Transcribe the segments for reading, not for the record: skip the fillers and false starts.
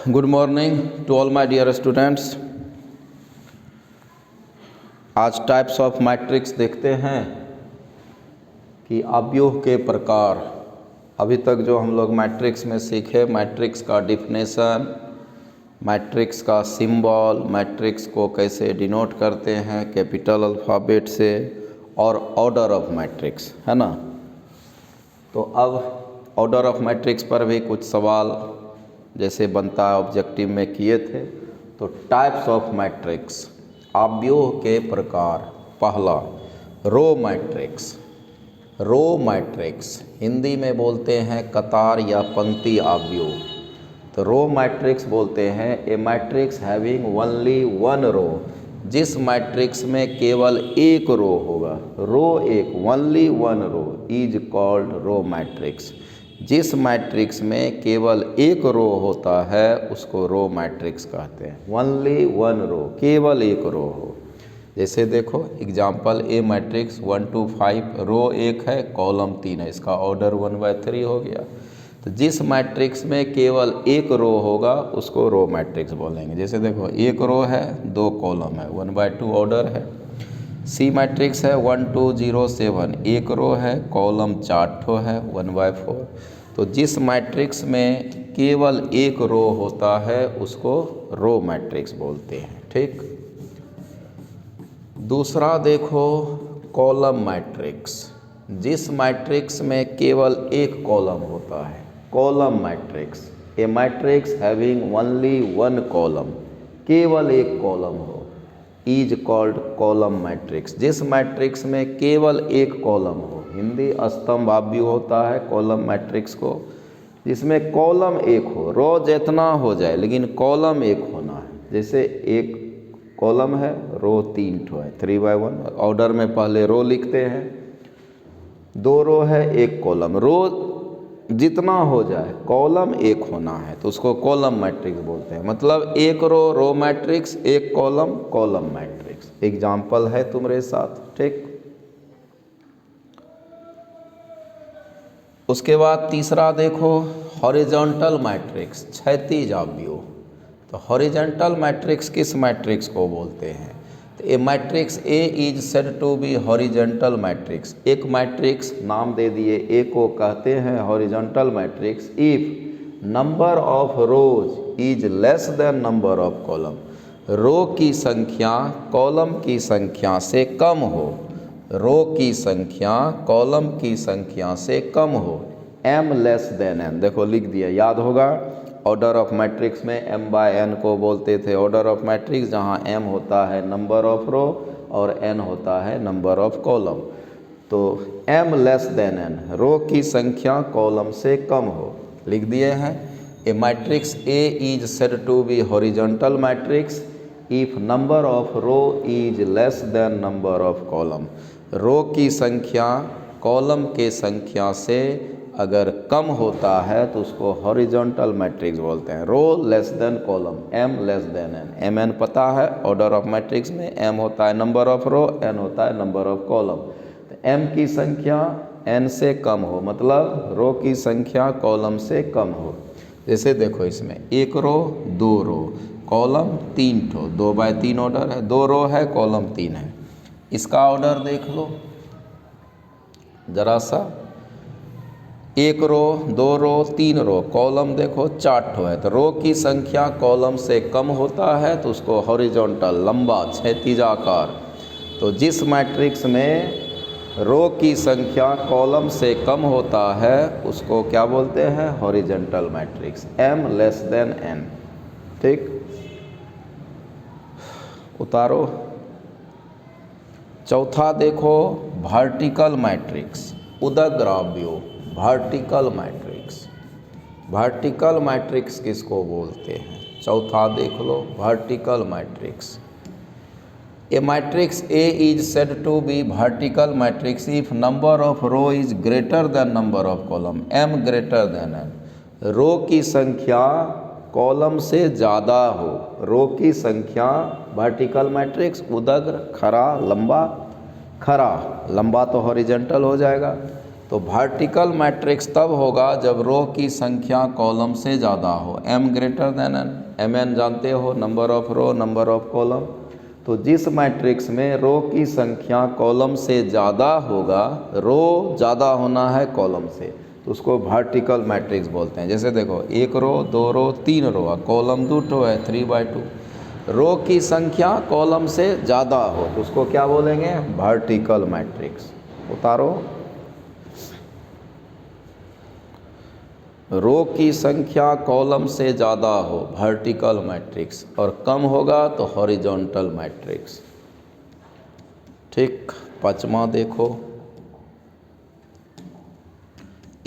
Good morning to all my dear students. आज types of matrix देखते हैं कि अवयव के प्रकार। अभी तक जो हम लोग मैट्रिक्स में सीखे, मैट्रिक्स का डिफिनेशन, मैट्रिक्स का सिंबल, मैट्रिक्स को कैसे डिनोट करते हैं कैपिटल अल्फ़ाबेट से, और ऑर्डर ऑफ मैट्रिक्स, है ना। तो अब ऑर्डर ऑफ मैट्रिक्स पर भी कुछ सवाल जैसे बनता है ऑब्जेक्टिव में किए थे। तो टाइप्स ऑफ मैट्रिक्स, अवयव के प्रकार। पहला row matrix. Row matrix Hindi में बोलते हैं कतार या पंक्ति अवयव। तो रो मैट्रिक्स बोलते हैं a matrix having only one row, जिस मैट्रिक्स में केवल एक रो होगा। रो एक, only one row is called row matrix. जिस मैट्रिक्स में केवल एक रो होता है उसको रो मैट्रिक्स कहते हैं। ओनली वन रो, केवल एक रो हो। जैसे देखो एग्जाम्पल, ए मैट्रिक्स 1 to 5, रो एक है, कॉलम 3 है, इसका ऑर्डर 1/3 हो गया। तो जिस मैट्रिक्स में केवल एक रो होगा उसको रो मैट्रिक्स बोलेंगे। जैसे देखो एक रो है, 2 कॉलम है, 1/2 ऑर्डर है। सी मैट्रिक्स है 1 2 0 7, एक रो है, कॉलम 4 ठो है, 1/4। तो जिस मैट्रिक्स में केवल एक रो होता है उसको रो मैट्रिक्स बोलते हैं। ठीक। दूसरा देखो कॉलम मैट्रिक्स। जिस मैट्रिक्स में केवल एक कॉलम होता है, column matrix. A matrix having only one column, केवल एक कॉलम हो, इज कॉल्ड कॉलम मैट्रिक्स। जिस मैट्रिक्स में केवल एक कॉलम हो, हिंदी स्तंभ अवयव होता है कॉलम मैट्रिक्स को, जिसमें कॉलम एक हो, रो जितना हो जाए लेकिन कॉलम एक होना है। जैसे एक कॉलम है, रो 3 ठो है, 3/1 ऑर्डर में पहले रो लिखते हैं। 2 रो है, एक कॉलम, रो जितना हो जाए कॉलम एक होना है तो उसको कॉलम मैट्रिक्स बोलते हैं। मतलब एक रो रो मैट्रिक्स, एक कॉलम कॉलम मैट्रिक्स। एग्जाम्पल है तुम्हारे साथ। ठीक। उसके बाद तीसरा देखो हॉरिजॉन्टल मैट्रिक्स, क्षैतिज अवयव। तो हॉरिजॉन्टल मैट्रिक्स किस मैट्रिक्स को बोलते हैं? तो a matrix A is said to be horizontal matrix. एक मैट्रिक्स नाम दे दिए, ए को कहते हैं horizontal matrix if number of rows is less than number of column. Row की संख्या कॉलम की संख्या से कम हो, रो की संख्या कॉलम की संख्या से कम हो। m लेस देन n, देखो लिख दिया, याद होगा। ऑर्डर ऑफ मैट्रिक्स में m/n को बोलते थे ऑर्डर ऑफ मैट्रिक्स, जहाँ m होता है नंबर ऑफ रो और n होता है नंबर ऑफ कॉलम। तो m less than n, row की संख्या कॉलम से कम हो, लिख दिए हैं। A matrix A is said to be horizontal matrix if number of row is less than number of column. Row की संख्या कॉलम के संख्या से अगर कम होता है तो उसको हॉरिजॉन्टल मैट्रिक्स बोलते हैं। Row less than column, m less than n। mn पता है, ऑर्डर ऑफ मैट्रिक्स में m होता है नंबर ऑफ रो, n होता है नंबर ऑफ कॉलम। तो m की संख्या n से कम हो, मतलब रो की संख्या कॉलम से कम हो। जैसे देखो इसमें एक रो 2 रो, कॉलम 3 ठो, 2/3 ऑर्डर है, 2 रो है, कॉलम 3 है। इसका ऑर्डर देख लो जरा सा। एक रो 2 रो 3 रो, कॉलम देखो 4 ठो है। तो रो की संख्या कॉलम से कम होता है तो उसको हॉरिजॉन्टल, लंबा, क्षैतिजाकार। तो जिस मैट्रिक्स में रो की संख्या कॉलम से कम होता है उसको क्या बोलते हैं? Horizontal matrix, m less than n। ठीक। उतारो। चौथा देखो वर्टिकल मैट्रिक्स, उदग्र अवयव। वर्टिकल मैट्रिक्स, वर्टिकल मैट्रिक्स किसको बोलते हैं? चौथा देख लो vertical matrix. A matrix A is said to be vertical matrix if number of row is greater than number of column, m greater than n। Row की संख्या column से ज़्यादा हो, रो की संख्या, वर्टिकल मैट्रिक्स उदग्र, खरा, लंबा। खरा लंबा तो हॉरिजॉन्टल हो जाएगा, तो वर्टिकल मैट्रिक्स तब होगा जब रो की संख्या कॉलम से ज़्यादा हो, m greater than n। M n जानते हो, number of row number of column. तो जिस मैट्रिक्स में रो की संख्या कॉलम से ज़्यादा होगा, रो ज़्यादा होना है कॉलम से, तो उसको वर्टिकल मैट्रिक्स बोलते हैं। जैसे देखो, 1 रो 2 रो 3 रो, कॉलम 2 है 3/2। रो की संख्या कॉलम से ज़्यादा हो तो उसको क्या बोलेंगे? Vertical matrix. उतारो, रो की संख्या कॉलम से ज़्यादा हो वर्टिकल मैट्रिक्स, और कम होगा तो हॉरिजॉन्टल मैट्रिक्स। ठीक। 5वां देखो,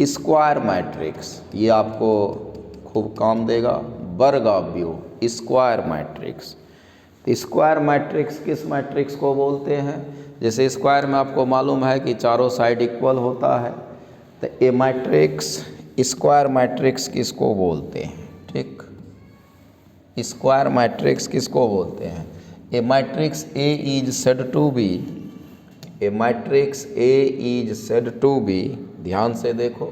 स्क्वायर मैट्रिक्स, ये आपको खूब काम देगा। वर्गाव्यूह स्क्वायर मैट्रिक्स। स्क्वायर मैट्रिक्स किस मैट्रिक्स को बोलते हैं? जैसे स्क्वायर में आपको मालूम है कि चारों साइड इक्वल होता है, तो ये मैट्रिक्स स्क्वायर मैट्रिक्स किसको बोलते हैं? ठीक, स्क्वायर मैट्रिक्स किसको बोलते हैं? A matrix A is said to be, a matrix A is said to be, ध्यान से देखो,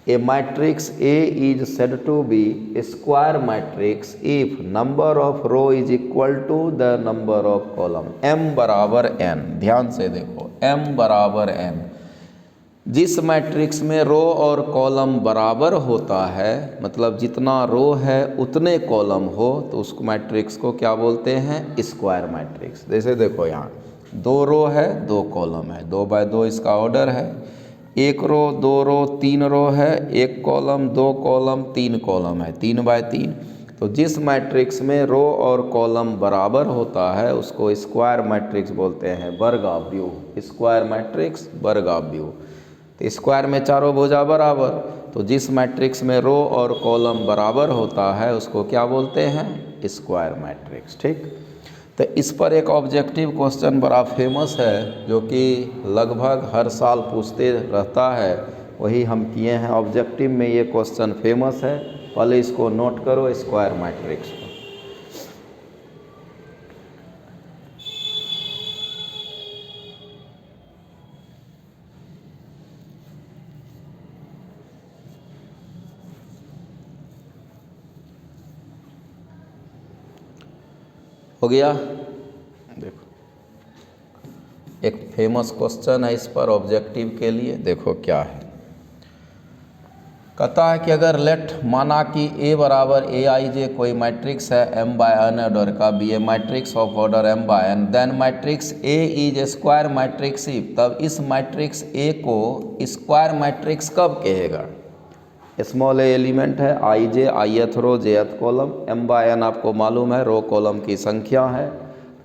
a matrix A is said to be square matrix if number of row is equal to the number of column, m बराबर n। ध्यान से देखो, m बराबर n। जिस matrix में रो और कॉलम बराबर होता है, मतलब जितना रो है उतने कॉलम हो, तो उस मैट्रिक्स को क्या बोलते हैं? Square matrix. जैसे देखो, यहाँ 2 रो है 2 कॉलम है, 2x2 इसका ऑर्डर है। 1 रो 2 रो 3 रो है, 1 कॉलम 2 कॉलम 3 कॉलम है, 3x3। तो जिस मैट्रिक्स में रो और कॉलम बराबर होता है उसको स्क्वायर मैट्रिक्स बोलते हैं। वर्गाव्यूह स्क्वायर मैट्रिक्स, वर्गाव्यूह। तो स्क्वायर में चारों भुजा बराबर, तो जिस मैट्रिक्स में रो और कॉलम बराबर होता है उसको क्या बोलते हैं? Square matrix. ठीक। तो इस पर एक ऑब्जेक्टिव क्वेश्चन बड़ा फेमस है जो कि लगभग हर साल पूछते रहता है, वही हम किए हैं। ऑब्जेक्टिव में ये क्वेश्चन फेमस है, पहले इसको नोट करो, स्क्वायर मैट्रिक्स को। हो गया? देखो, एक फेमस क्वेश्चन है इस पर ऑब्जेक्टिव के लिए। देखो क्या है, कहता है कि अगर लेट माना कि A बराबर Aij कोई मैट्रिक्स है m/n ऑर्डर का, be a matrix of order m/n, then matrix A is square matrix if, तब इस मैट्रिक्स A को स्क्वायर मैट्रिक्स कब कहेगा? स्मॉल ए एलिमेंट है, i j ith row jth column, m/n आपको मालूम है रो कॉलम की संख्या है।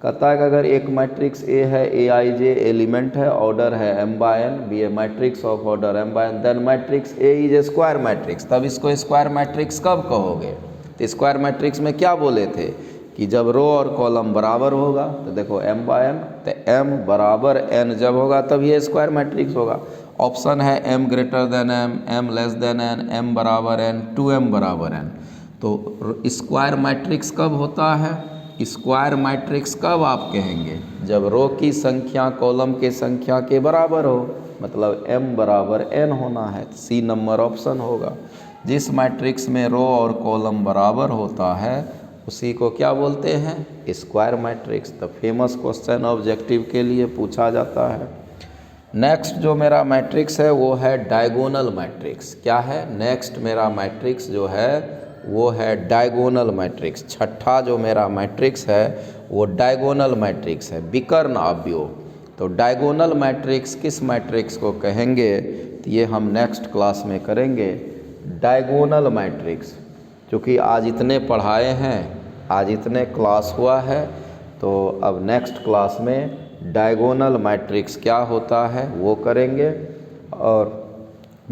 कहता है कि अगर एक मैट्रिक्स A है, Aij एलिमेंट है, ऑर्डर है m/n, be a matrix of order m/n, then matrix A is square matrix, तब इसको स्क्वायर मैट्रिक्स कब कहोगे? तो स्क्वायर मैट्रिक्स में क्या बोले थे कि जब रो और कॉलम बराबर होगा। तो देखो m/n, तो m बराबर n जब होगा तब ये स्क्वायर मैट्रिक्स होगा। ऑप्शन है m greater then m, m less than n, m बराबर n, 2m बराबर n। तो स्क्वायर मैट्रिक्स कब होता है? स्क्वायर मैट्रिक्स कब आप कहेंगे? जब रो की संख्या कॉलम के संख्या के बराबर हो, मतलब m बराबर n होना है। सी नंबर ऑप्शन होगा। जिस मैट्रिक्स में रो और कॉलम बराबर होता है उसी को क्या बोलते हैं? Square matrix. तो फेमस क्वेश्चन ऑब्जेक्टिव के लिए पूछा जाता है। नेक्स्ट जो मेरा मैट्रिक्स है वो है डायगोनल मैट्रिक्स। क्या है? नेक्स्ट मेरा मैट्रिक्स जो है वो है डायगोनल मैट्रिक्स। छठा जो मेरा मैट्रिक्स है वो डायगोनल मैट्रिक्स है, विकर्ण अवयव। तो डायगोनल मैट्रिक्स किस मैट्रिक्स को कहेंगे? तो ये हम नेक्स्ट क्लास में करेंगे। डायगोनल मैट्रिक्स, क्योंकि आज इतने पढ़ाए हैं, आज इतने क्लास हुआ है, तो अब नेक्स्ट क्लास में डायगोनल मैट्रिक्स क्या होता है वो करेंगे। और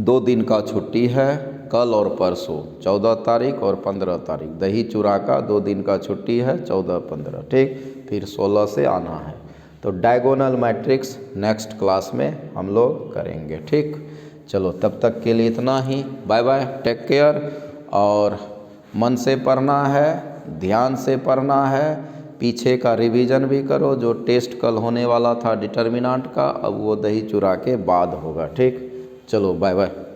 2 दिन का छुट्टी है, कल और परसों 14 तारीख और 15 तारीख, दही चूड़ा का 2 दिन का छुट्टी है, 14-15। ठीक, फिर 16 से आना है। तो डायगोनल मैट्रिक्स नेक्स्ट क्लास में हम लोग करेंगे। ठीक, चलो तब तक के लिए इतना ही। Bye bye, take care. और मन से पढ़ना है, ध्यान से पढ़ना है, पीछे का रिवीजन भी करो। जो टेस्ट कल होने वाला था डिटर्मिनेंट का, अब वो दही चूड़ा के बाद होगा। ठीक। चलो बाय बाय।